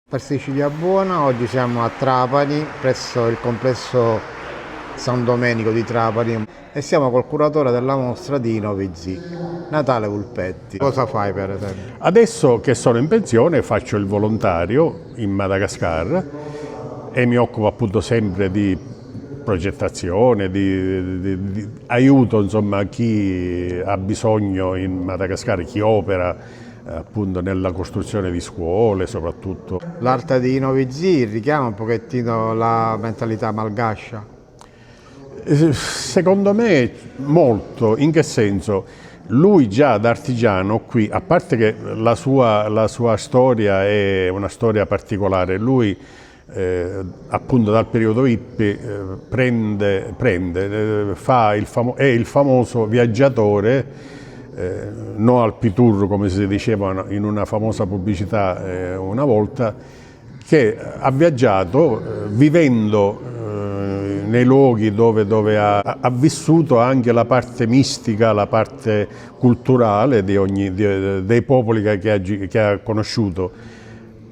Per Sicilia Buona, oggi siamo a Trapani, presso il complesso San Domenico di Trapani e siamo col curatore della mostra di Novizi, Natale Vulpetti. Cosa fai per esempio? Adesso che sono in pensione faccio il volontario in Madagascar e mi occupo appunto sempre di progettazione, di aiuto insomma, a chi ha bisogno in Madagascar, chi opera appunto nella costruzione di scuole soprattutto. L'arte di Novizi richiama un pochettino la mentalità malgascia? Secondo me molto, in che senso? Lui già da artigiano qui, a parte che la sua storia è una storia particolare, lui appunto dal periodo hippie è il famoso viaggiatore, no al Pitur come si diceva in una famosa pubblicità una volta, che ha viaggiato vivendo nei luoghi dove ha vissuto anche la parte mistica, la parte culturale dei popoli che ha conosciuto.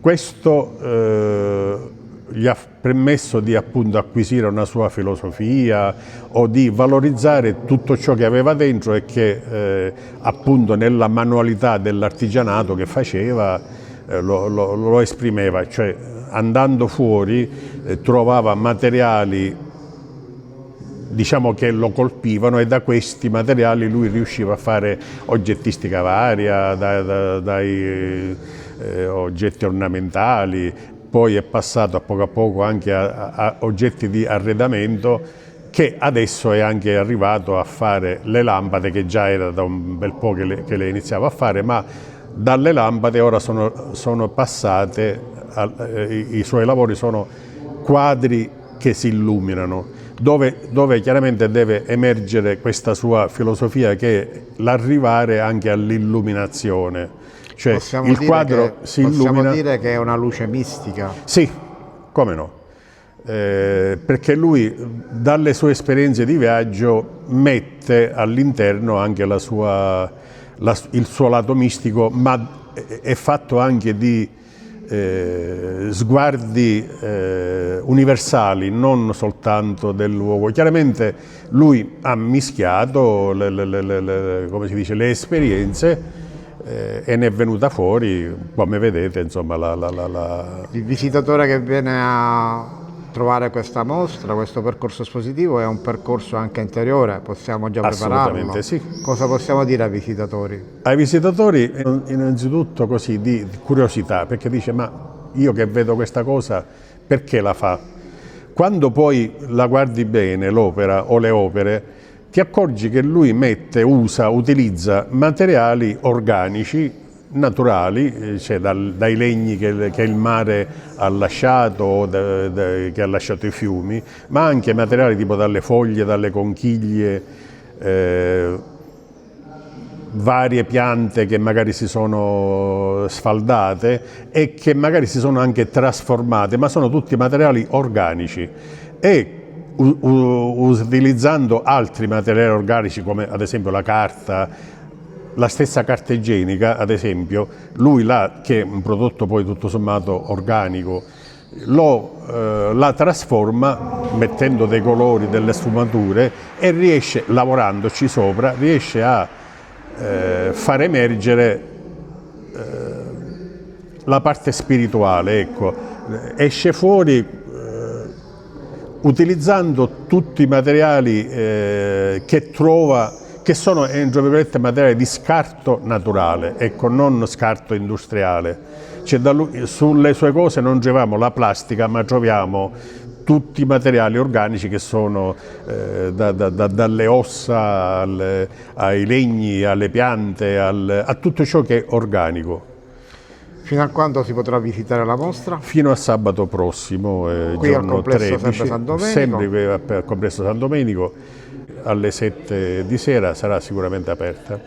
Questo gli ha permesso di appunto acquisire una sua filosofia o di valorizzare tutto ciò che aveva dentro e che appunto nella manualità dell'artigianato che faceva lo esprimeva, cioè andando fuori trovava materiali diciamo che lo colpivano e da questi materiali lui riusciva a fare oggettistica varia, dai oggetti ornamentali, poi è passato a poco anche a oggetti di arredamento, che adesso è anche arrivato a fare le lampade, che già era da un bel po' che le iniziava a fare, ma dalle lampade ora sono passate, i suoi lavori sono quadri che si illuminano, dove chiaramente deve emergere questa sua filosofia, che è l'arrivare anche all'illuminazione. Cioè il quadro si illumina. Possiamo dire che è una luce mistica? Sì, come no. Perché lui dalle sue esperienze di viaggio mette all'interno anche il suo lato mistico, ma è fatto anche di sguardi universali, non soltanto del luogo. Chiaramente lui ha mischiato come si dice, le esperienze e ne è venuta fuori, come vedete, insomma, Il visitatore che viene a trovare questa mostra, questo percorso espositivo, è un percorso anche interiore, possiamo già prepararlo? Assolutamente sì. Cosa possiamo dire ai visitatori? Ai visitatori innanzitutto così di curiosità, perché dice: ma io che vedo questa cosa, perché la fa? Quando poi la guardi bene, l'opera o le opere, ti accorgi che lui utilizza materiali organici, naturali, cioè dai legni che il mare ha lasciato, che ha lasciato i fiumi, ma anche materiali tipo dalle foglie, dalle conchiglie, varie piante che magari si sono sfaldate e che magari si sono anche trasformate, ma sono tutti materiali organici. E utilizzando altri materiali organici come ad esempio la carta, la stessa carta igienica, ad esempio, lui che è un prodotto poi tutto sommato organico, la trasforma mettendo dei colori, delle sfumature, e riesce, lavorandoci sopra, riesce a far emergere la parte spirituale, ecco. Esce fuori utilizzando tutti i materiali che trova, che sono tra virgolette materiali di scarto naturale, ecco, non scarto industriale. Cioè, sulle sue cose non troviamo la plastica, ma troviamo tutti i materiali organici che sono dalle ossa ai legni, alle piante, a tutto ciò che è organico. Fino a quando si potrà visitare la mostra? Fino a sabato prossimo, qui giorno al complesso 13, sempre San Domenico. sempre qui al complesso San Domenico, alle 7 di sera sarà sicuramente aperta.